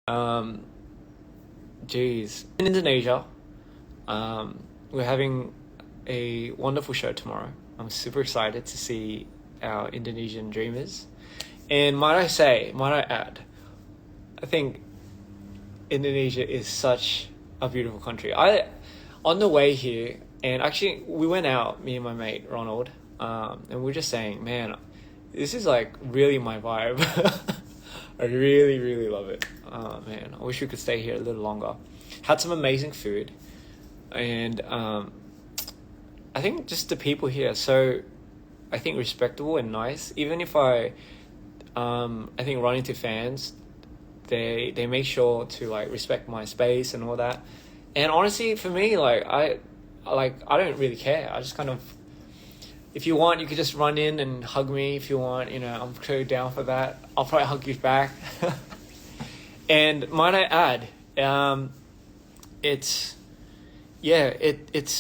Um, in Indonesia, we're having a wonderful show tomorrow. I'm super excited to see our Indonesian dreamers. And might I add, I think Indonesia is such a beautiful country. On the way here, and actually we went out, me and my mate Ronald, and we are just saying, man, this is like really my vibe. I really, really love it. Man, I wish we could stay here a little longer. Had some amazing food, and I think just the people here are so, I think, respectable and nice. Even if I think run into fans, they make sure to like respect my space and all that. And honestly, for me, I don't really care. I just kind of, if you want, you could just run in and hug me if you want. I'm totally down for that. I'll probably hug you back. And might I add, it's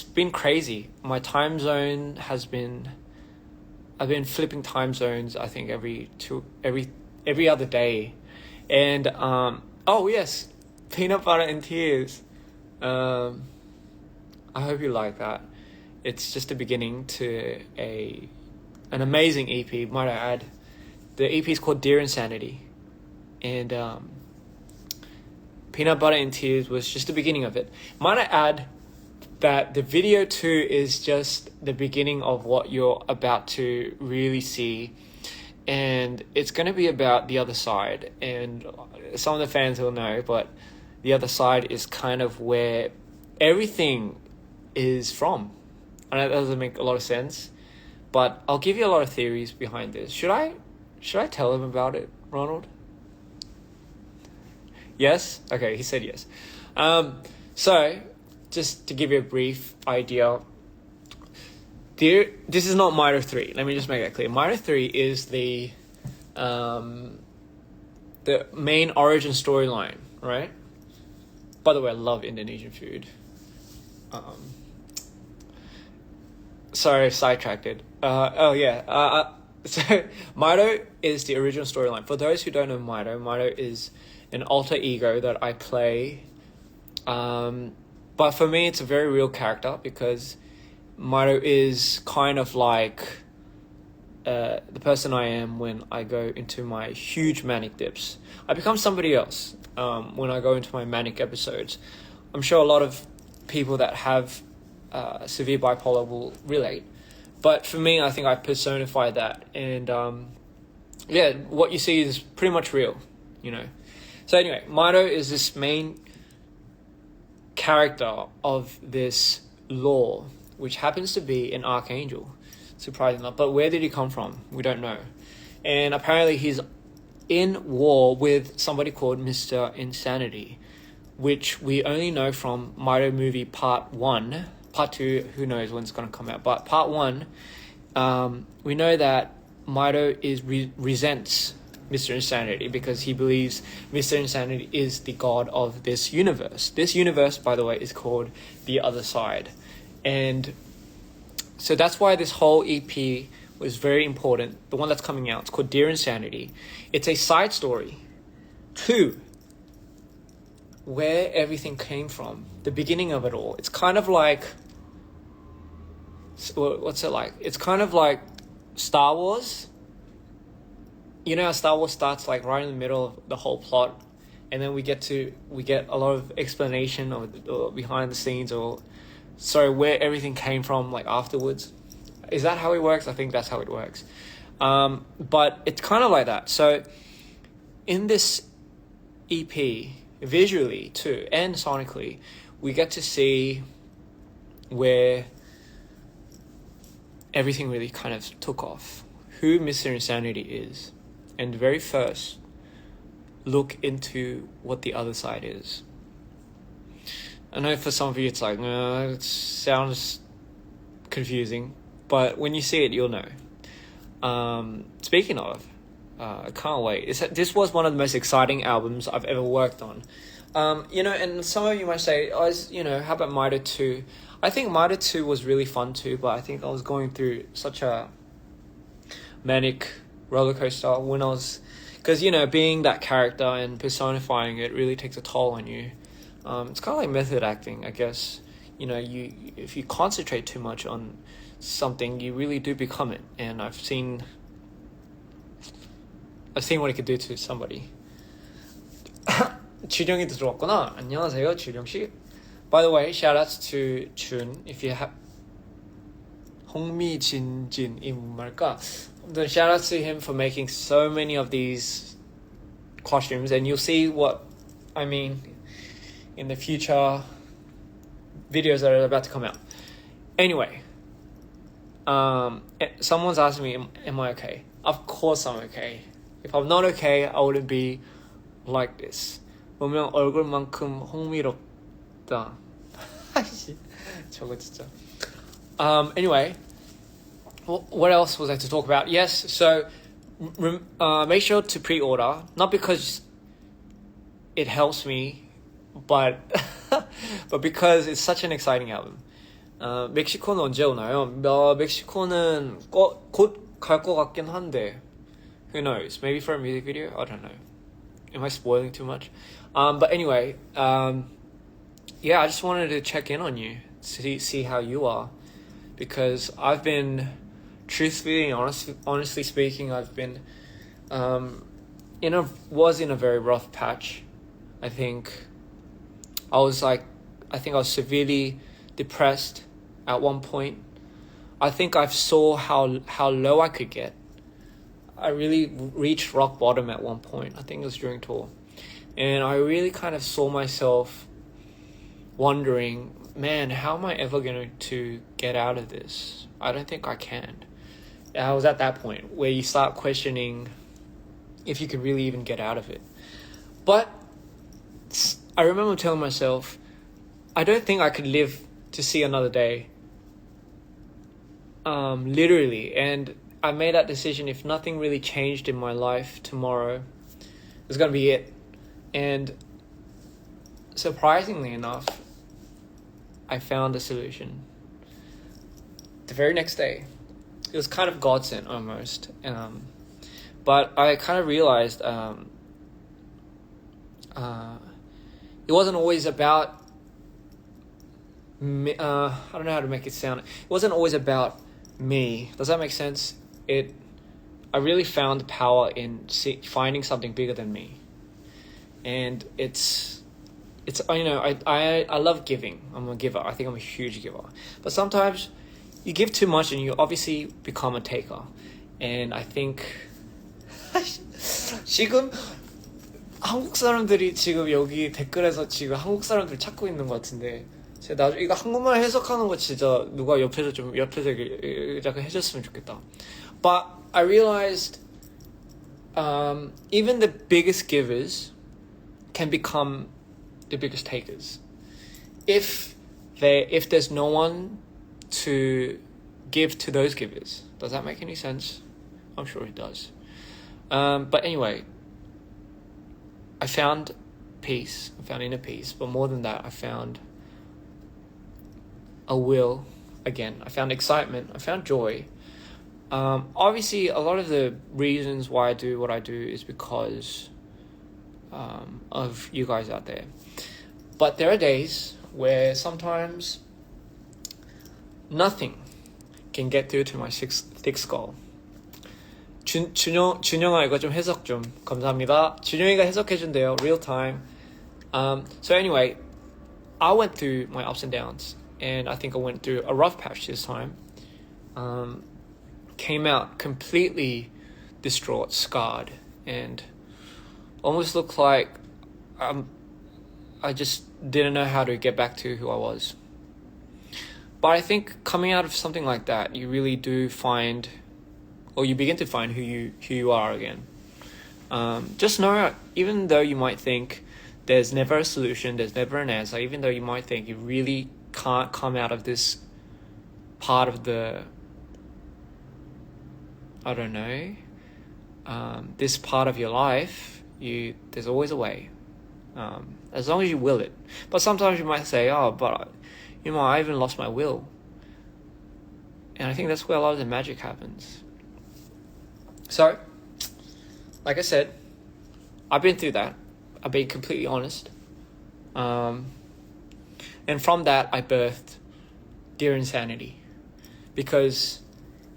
been crazy. My time zone I've been flipping time zones, I think every other day. And oh yes, peanut butter and tears. I hope you like that. It's just the beginning to an amazing EP, might I add. The EP is called Dear Insanity, and Peanut Butter and Tears was just the beginning of it. Might I add that the video too is just the beginning of what you're about to really see, and it's going to be about the other side. And some of the fans will know, but the other side is kind of where everything is from. I know that doesn't make a lot of sense, but I'll give you a lot of theories behind this. Should I tell him about it, Ronald? Yes? Okay, he said yes. So, just to give you a brief idea, this is not Mitre 3. Let me just make that clear. Mitre 3 is the main origin storyline, right? By the way, I love Indonesian food. Sorry, sidetracked it. So Mito is the original storyline. For those who don't know Mito is an alter ego that I play. But for me, it's a very real character because Mito is kind of like the person I am when I go into my huge manic dips. I become somebody else when I go into my manic episodes. I'm sure a lot of people that have severe bipolar will relate. But for me, I think I personify that. And what you see is pretty much real, So anyway, Mito is this main character of this lore, which happens to be an archangel, surprisingly. But where did he come from? We don't know. And apparently he's in war with somebody called Mr. Insanity, which we only know from Mito movie Part 1. Part 2, who knows when it's going to come out. But Part 1, we know that Mito resents Mr. Insanity because he believes Mr. Insanity is the god of this universe. This universe, by the way, is called The Other Side. And so that's why this whole EP was very important. The one that's coming out, it's called Dear Insanity. It's a side story to where everything came from, the beginning of it all. It's kind of like, what's it like? It's kind of like Star Wars. You know how Star Wars starts like right in the middle of the whole plot, and then we get a lot of explanation or behind the scenes where everything came from like afterwards. Is that how it works? I think that's how it works. But it's kind of like that. So in this EP, visually too and sonically, we get to see where everything really kind of took off, who Mr. Insanity is, and very first look into what the other side is. I know for some of you it's like, it sounds confusing, but when you see it, you'll know. Speaking of, I can't wait. This was one of the most exciting albums I've ever worked on. And some of you might say, how about Mito 2? I think Mito 2 was really fun too, but I think I was going through such a manic roller coaster when I was because being that character and personifying it really takes a toll on you. It's kind of like method acting, I guess. If you concentrate too much on something, you really do become it. And I've seen what it could do to somebody. 주령이 들어왔구나. 안녕하세요, 주령씨. By the way, shout outs to Chun. If you have 홍미진진이 말까? Then shout out to him for making so many of these costumes, and you'll see what I mean in the future videos that are about to come out. Anyway, someone's asking me, am I okay? Of course I'm okay. If I'm not okay, I wouldn't be like this. 보면 얼굴만큼 홍미롭다. 저거 진짜. Anyway, what else was I to talk about? Yes, so make sure to pre-order, not because it helps me, but but because it's such an exciting album. 멕시코는 언제 오나요? 멕시코는 곧 갈 것 같긴 한데, who knows? Maybe for a music video? I don't know. Am I spoiling too much? But anyway, yeah, I just wanted to check in on you, see how you are, because I've been, truthfully and honestly speaking, I've been was in a very rough patch. I think I was severely depressed at one point. I think I saw how low I could get. I really reached rock bottom at one point. I think it was during tour. And I really kind of saw myself wondering, man, how am I ever going to get out of this? I don't think I can. I was at that point where you start questioning if you could really even get out of it. But I remember telling myself, I don't think I could live to see another day. Literally. And I made that decision. If nothing really changed in my life tomorrow, it's going to be it. And surprisingly enough, I found a solution. The very next day. It was kind of godsend almost. But I kind of realized it wasn't always about me. I don't know how to make it sound. It wasn't always about me. Does that make sense? I really found power in finding something bigger than me. And it's I love giving. I'm a giver. I think I'm a huge giver. But sometimes you give too much and you obviously become a taker. And I think 지금 한국 사람들이 지금 여기 댓글에서 지금 한국 사람들 찾고 있는 것 같은데 제가 나중에 이거 한국말 해석하는 거 진짜 누가 옆에서 약간 해줬으면 좋겠다. But I realized even the biggest givers can become the biggest takers if there's no one to give to those givers. Does that make any sense? I'm sure it does. But anyway, I found peace. I found inner peace. But more than that, I found a will again. I found excitement. I found joy. Obviously, a lot of the reasons why I do what I do is because of you guys out there. But there are days where sometimes nothing can get through to my thick skull. 준영아 이거 좀 해석 좀 감사합니다. 준영이가 해석해준대요. Real time. So anyway, I went through my ups and downs, and I think I went through a rough patch this time. Came out completely distraught, scarred, and almost looked like I just didn't know how to get back to who I was. But I think coming out of something like that, you really do find, or you begin to find who you are again. Just know, even though you might think there's never a solution, there's never an answer, even though you might think you really can't come out of this part of the, I don't know, this part of your life, there's always a way. As long as you will it. But sometimes you might say, but I even lost my will. And I think that's where a lot of the magic happens. So, like I said, I've been through that. I'll be completely honest. And from that, I birthed Dear Insanity, because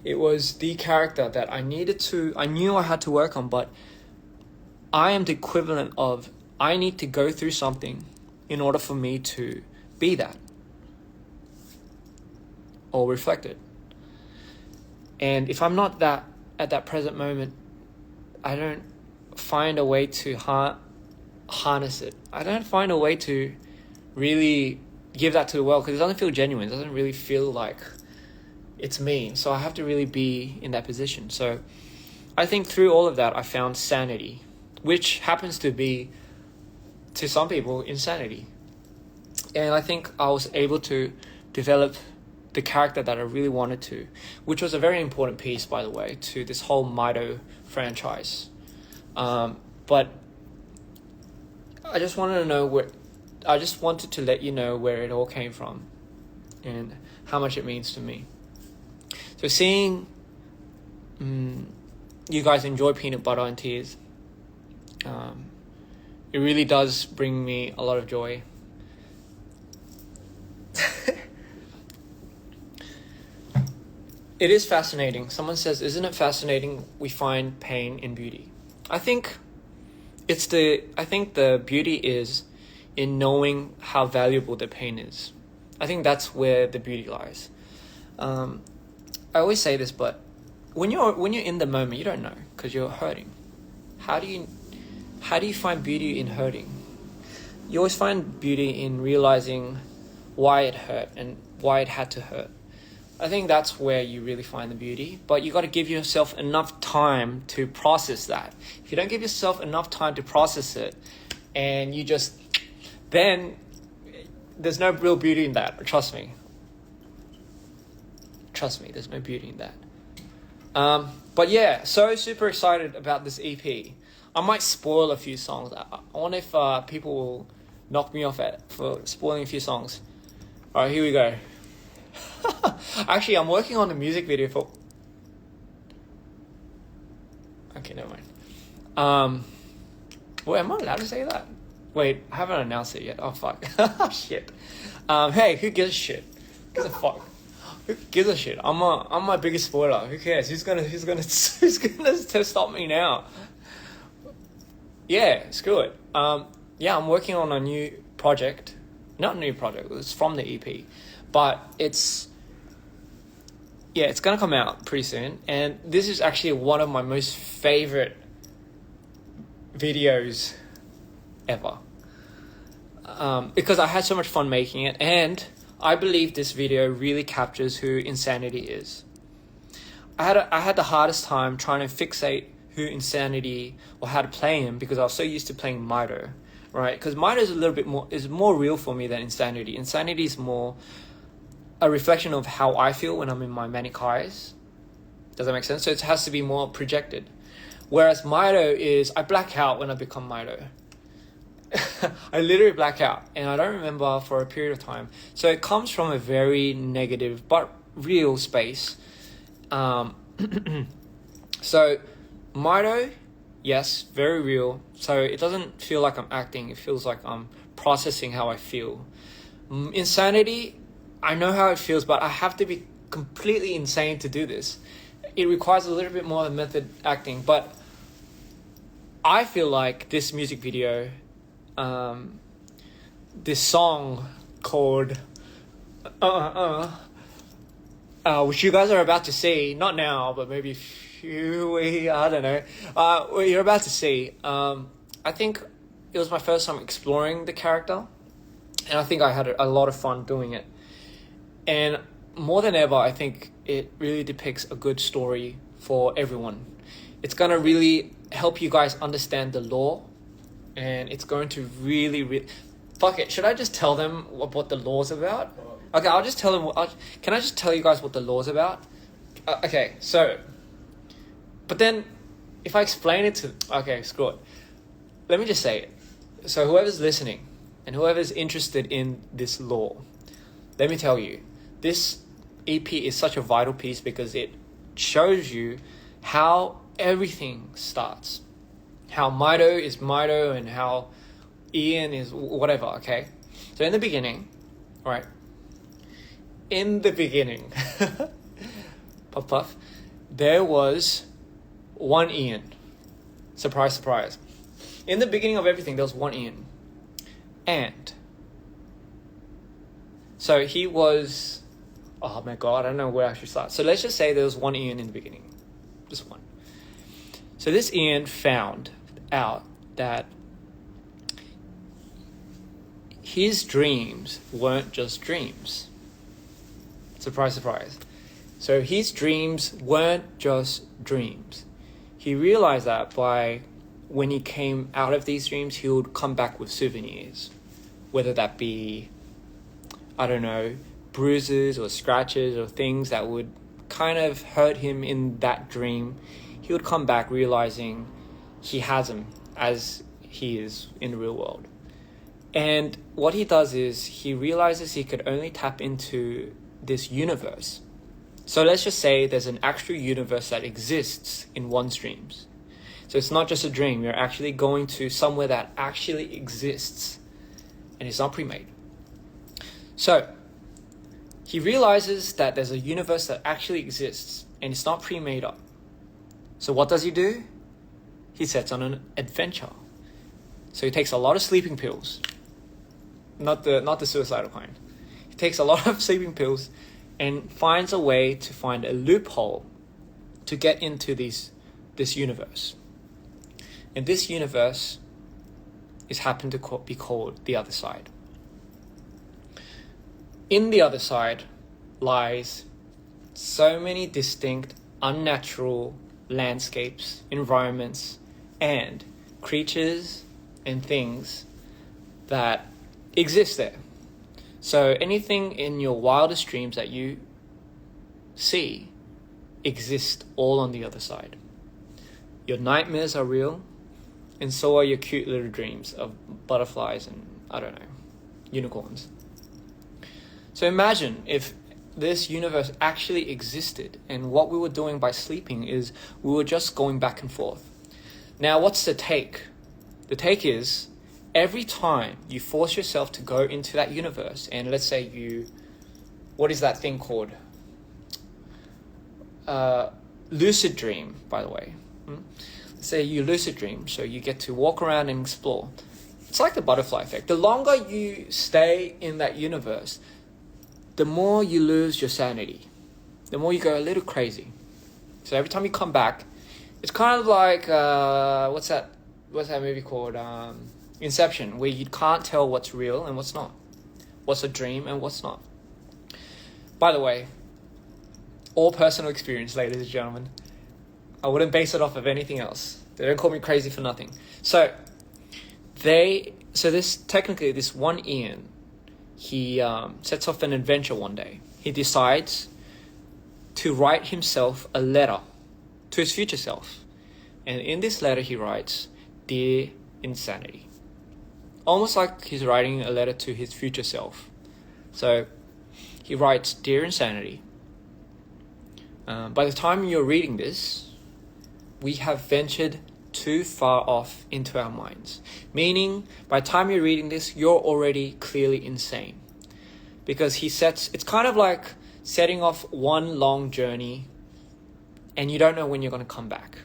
it was the character that I knew I had to work on, but I am the equivalent of, I need to go through something in order for me to be that or reflect it. And if I'm not that at that present moment, I don't find a way to harness it. I don't find a way to really give that to the world, because it doesn't feel genuine. It doesn't really feel like it's me. So I have to really be in that position. So I think through all of that, I found sanity, which happens to be, to some people, insanity. And I think I was able to develop the character that I really wanted to, which was a very important piece, by the way, to this whole Mido franchise. But I just wanted to let you know where it all came from and how much it means to me. So seeing you guys enjoy Peanut Butter and Tears, it really does bring me a lot of joy. It is fascinating. Someone says, isn't it fascinating we find pain in beauty? I think the beauty is in knowing how valuable the pain is. I think that's where the beauty lies. I always say this, but when you're in the moment, you don't know, because you're hurting. How do you find beauty in hurting? You always find beauty in realizing why it hurt and why it had to hurt. I think that's where you really find the beauty, but you got to give yourself enough time to process that. If you don't give yourself enough time to process it, and then there's no real beauty in that. Trust me, there's no beauty in that. But yeah, so super excited about this EP. I might spoil a few songs. I wonder if people will knock me off for spoiling a few songs. All right, here we go. Actually, I'm working on a music video for... Okay, never mind. Wait, am I allowed to say that? Wait, I haven't announced it yet. Oh, fuck. Shit. Hey, who gives a shit? Who gives a fuck? Who gives a shit? I'm my biggest spoiler. Who cares? Who's gonna stop me now? Yeah, screw it. Yeah, I'm working on a new project. Not a new project. It's from the EP, but it's gonna come out pretty soon. And this is actually one of my most favorite videos ever, because I had so much fun making it, and I believe this video really captures who Insanity is. I had the hardest time trying to fixate who Insanity or how to play him, because I was so used to playing Mido, right? Because Mido is more real for me than Insanity. Insanity is more a reflection of how I feel when I'm in my manic highs. Does that make sense? So it has to be more projected. Whereas Mido is, I black out when I become Mido. I literally black out, and I don't remember for a period of time. So it comes from a very negative but real space. So Mido, yes, very real. So it doesn't feel like I'm acting. It feels like I'm processing how I feel. Insanity, I know how it feels, but I have to be completely insane to do this. It requires a little bit more of method acting, but I feel like this music video, this song called which you guys are about to see, not now, but maybe I don't know, what you're about to see. I think it was my first time exploring the character, and I think I had a lot of fun doing it. And more than ever, I think it really depicts a good story for everyone. It's going to really help you guys understand the lore, and it's going to really... Fuck it, should I just tell them what the lore's about? Okay, I'll just tell them... Can I just tell you guys what the lore's about? Okay, so... But then, if I explain it to... Okay, screw it. Let me just say it. So whoever's listening, and whoever's interested in this lore, let me tell you, this EP is such a vital piece because it shows you how everything starts. how Mito is Mito and how Ian is whatever, okay? So in the beginning, right? In the beginning, puff puff, there was one Ian. Surprise, surprise. In the beginning of everything, there was one Ian. And so he was, oh my God, I don't know where I should start. So let's just say there was one Ian in the beginning. Just one. So this Ian found out that his dreams weren't just dreams. Surprise, surprise. So his dreams weren't just dreams. He realized that by when he came out of these dreams, he would come back with souvenirs. Whether that be, I don't know, bruises or scratches or things that would kind of hurt him in that dream. He would come back realizing he has them as he is in the real world. And what he does is he realizes he could only tap into this universe. So let's just say there's an actual universe that exists in one's dreams. So it's not just a dream. You're actually going to somewhere that actually exists. And it's not pre-made. So he realizes that there's a universe that actually exists and it's not pre-made up. So what does he do? He sets on an adventure. So he takes a lot of sleeping pills. Not the suicidal kind. He takes a lot of sleeping pills and finds a way to find a loophole to get into this universe. And this universe is happened to be called the other side. In the other side lies so many distinct, unnatural landscapes, environments, and creatures and things that exist there. So anything in your wildest dreams that you see exists all on the other side. Your nightmares are real, and so are your cute little dreams of butterflies and, I don't know, unicorns. So imagine if this universe actually existed and what we were doing by sleeping is we were just going back and forth. Now, what's the take? The take is every time you force yourself to go into that universe, and let's say what is that thing called? Lucid dream, by the way. Let's say you lucid dream, so you get to walk around and explore. It's like the butterfly effect. The longer you stay in that universe, the more you lose your sanity. The more you go a little crazy. So every time you come back, it's kind of like, what's that movie called? Inception, where you can't tell what's real and what's not. What's a dream and what's not. By the way, all personal experience, ladies and gentlemen. I wouldn't base it off of anything else. They don't call me crazy for nothing. So this one Ian, he sets off an adventure one day. He decides to write himself a letter to his future self. And in this letter he writes, "Dear Insanity." Almost like he's writing a letter to his future self. So he writes, "Dear Insanity, by the time you're reading this, we have ventured too far off into our minds." Meaning, by the time you're reading this, you're already clearly insane. Because it's kind of like setting off one long journey and you don't know when you're going to come back.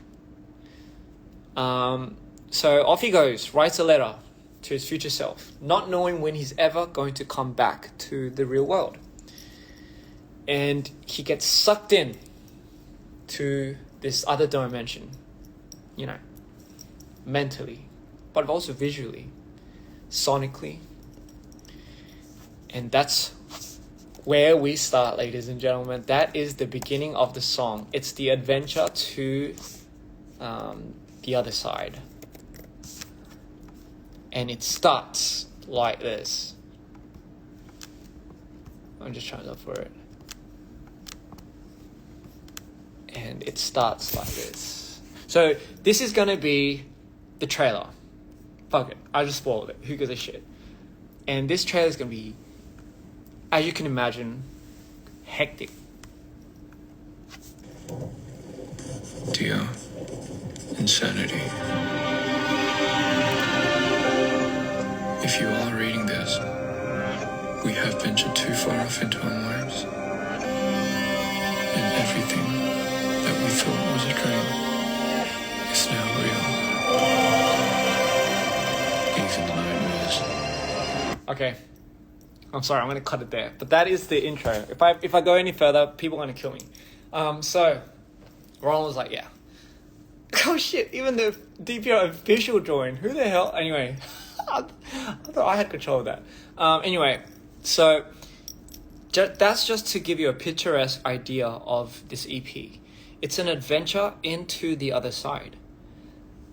So off he goes, writes a letter to his future self, not knowing when he's ever going to come back to the real world. And he gets sucked in to this other dimension, mentally, but also visually, sonically. And that's where we start, ladies and gentlemen. That is the beginning of the song. It's the adventure to the other side. And it starts like this. I'm just trying to look for it. And it starts like this. So this is going to be the trailer. Fuck it. I just spoiled it. Who gives a shit? And this trailer is going to be, as you can imagine, hectic. Dear Insanity, If you are reading this, we have ventured too far off into unknowns, and everything that we thought was a dream is now real. Even nightmares. Okay. I'm sorry, I'm going to cut it there. But that is the intro. If I go any further, people are going to kill me. So, Ron was like, yeah. Oh shit, even the DPR official joined. Who the hell? Anyway, I thought I had control of that. Anyway, so that's just to give you a picturesque idea of this EP. It's an adventure into the other side.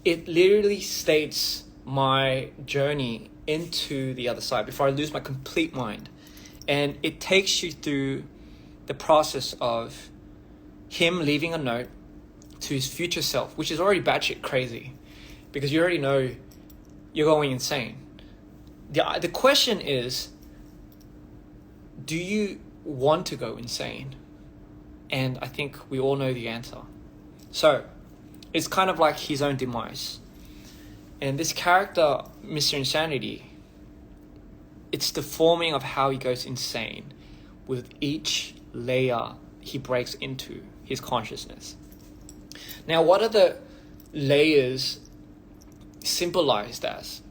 It literally states my journey into the other side before I lose my complete mind. And it takes you through the process of him leaving a note to his future self, which is already batshit crazy because you already know you're going insane. The question is, do you want to go insane? And I think we all know the answer. So it's kind of like his own demise. And this character, Mr. Insanity, it's the forming of how he goes insane with each layer he breaks into his consciousness. Now, what are the layers symbolized as?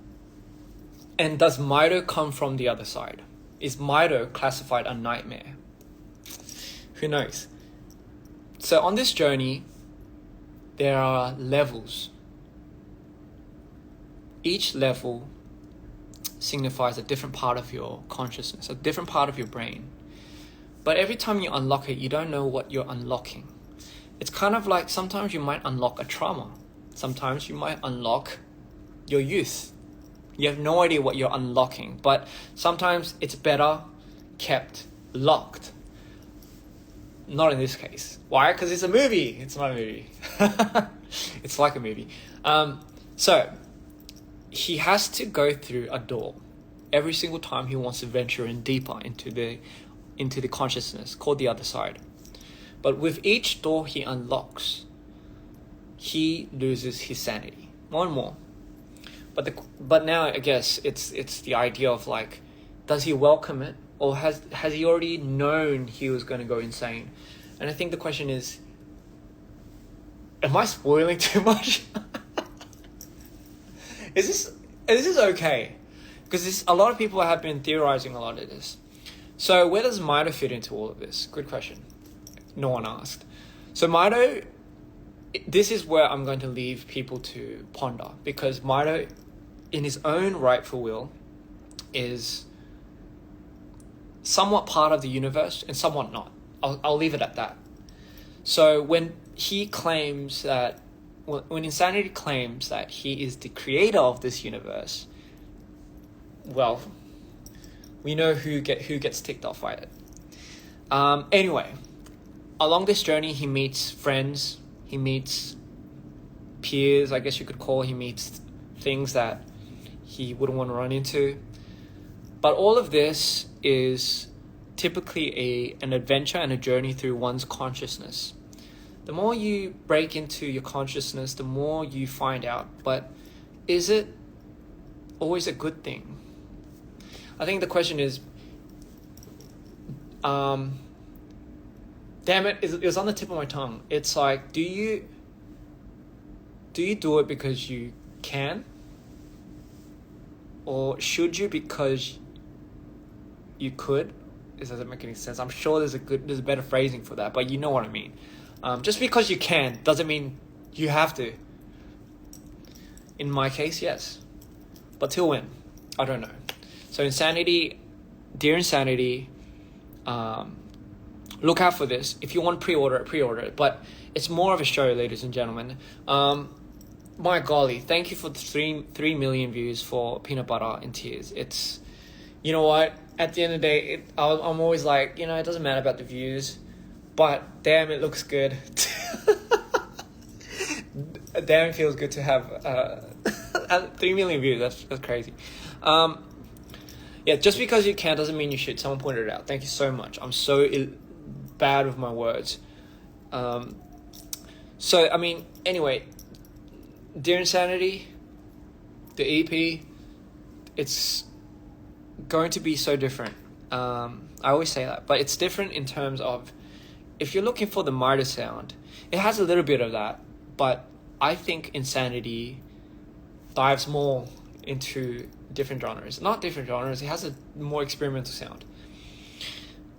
And does Mito come from the other side? Is Mito classified a nightmare? Who knows? So on this journey, there are levels. Each level signifies a different part of your consciousness, a different part of your brain. But every time you unlock it, you don't know what you're unlocking. It's kind of like sometimes you might unlock a trauma. Sometimes you might unlock your youth. You have no idea what you're unlocking, but sometimes it's better kept locked. Not in this case. Why? Because it's a movie. It's not a movie. It's like a movie. So he has to go through a door every single time he wants to venture in deeper into the consciousness called the other side. But with each door he unlocks, he loses his sanity more and more. But now I guess it's the idea of like, does he welcome it, or has he already known he was going to go insane? And I think the question is, am I spoiling too much? Is this okay? Because a lot of people have been theorizing a lot of this. So where does Mito fit into all of this? Good question. No one asked. So Mito, this is where I'm going to leave people to ponder, because Mito, in his own rightful will, is somewhat part of the universe and somewhat not. I'll leave it at that. So when he claims that, when Insanity claims that he is the creator of this universe, well, we know who gets ticked off by it. Anyway, along this journey, he meets friends, he meets peers, I guess you could call. He meets things that he wouldn't want to run into. But all of this is typically an adventure and a journey through one's consciousness. The more you break into your consciousness, the more you find out. But is it always a good thing? I think the question is, damn it, it was on the tip of my tongue. It's like, do you do it because you can? Or should you because you could? This doesn't make any sense. I'm sure there's a better phrasing for that, but you know what I mean. Just because you can doesn't mean you have to. In my case, yes. But till when? I don't know. So Insanity, Dear Insanity, look out for this. If you want pre-order it. But it's more of a show, ladies and gentlemen. My golly, thank you for the 3 million views for Peanut Butter and Tears. It's, you know what? At the end of the day, I'm always like, it doesn't matter about the views, but damn, it looks good. Damn, it feels good to have 3 million views. That's crazy. Yeah, just because you can doesn't mean you should. Someone pointed it out. Thank you so much. I'm so bad with my words. So, I mean, anyway, Dear Insanity, the EP, it's going to be so different. I always say that, but it's different in terms of if you're looking for the Mida sound, it has a little bit of that, but I think Insanity dives more into different genres. Not different genres, it has a more experimental sound.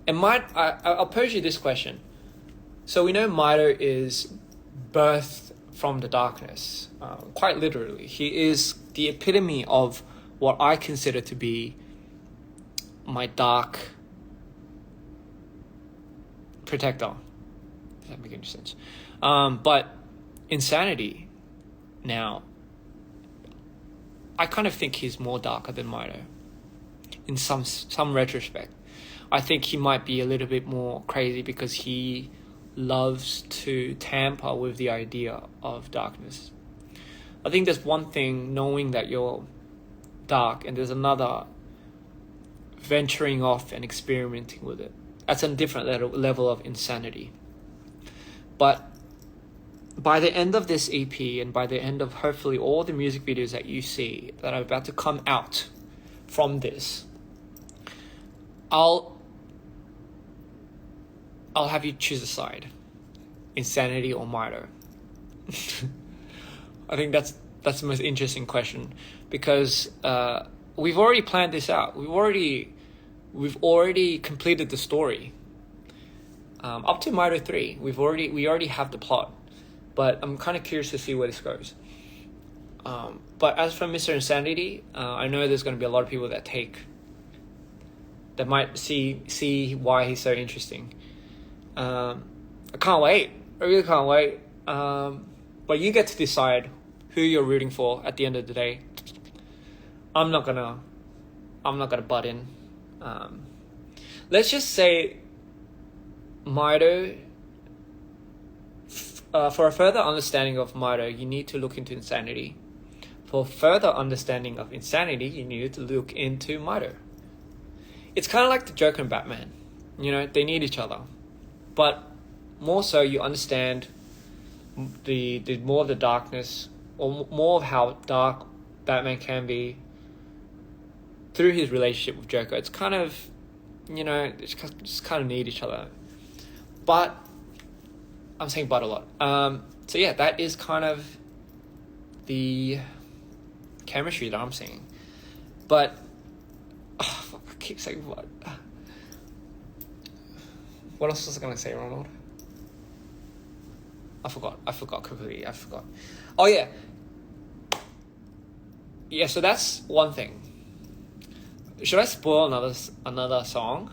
And I'll pose you this question. So we know Mido is birthed from the darkness, quite literally. He is the epitome of what I consider to be my dark protector. Does that make any sense? But Insanity, now, I kind of think he's more darker than Mido in some retrospect. I think he might be a little bit more crazy because he loves to tamper with the idea of darkness. I think there's one thing knowing that you're dark, and there's another venturing off and experimenting with it. That's a different level of insanity. But by the end of this EP, and by the end of hopefully all the music videos that you see that are about to come out from this, I'll have you choose a side, Insanity or Mido. I think that's the most interesting question, because we've already planned this out. We've already completed the story. Up to Mido 3, we already have the plot, but I'm kind of curious to see where this goes. But as for Mr. Insanity, I know there's going to be a lot of people that might see why he's so interesting. I can't wait. I really can't wait. But you get to decide who you're rooting for at the end of the day. I'm not gonna butt in. Let's just say Mido. For a further understanding of Mido, you need to look into Insanity. For further understanding of Insanity, you need to look into Mido. It's kind of like the Joker and Batman. They need each other. But more so, you understand the more of the darkness, or more of how dark Batman can be through his relationship with Joker. It's kind of, just kind of need each other. But I'm saying but a lot. So yeah, that is kind of the chemistry that I'm seeing. But I keep saying what. What else was I going to say, Ronald? I forgot completely. Oh, yeah. Yeah, so that's one thing. Should I spoil another song?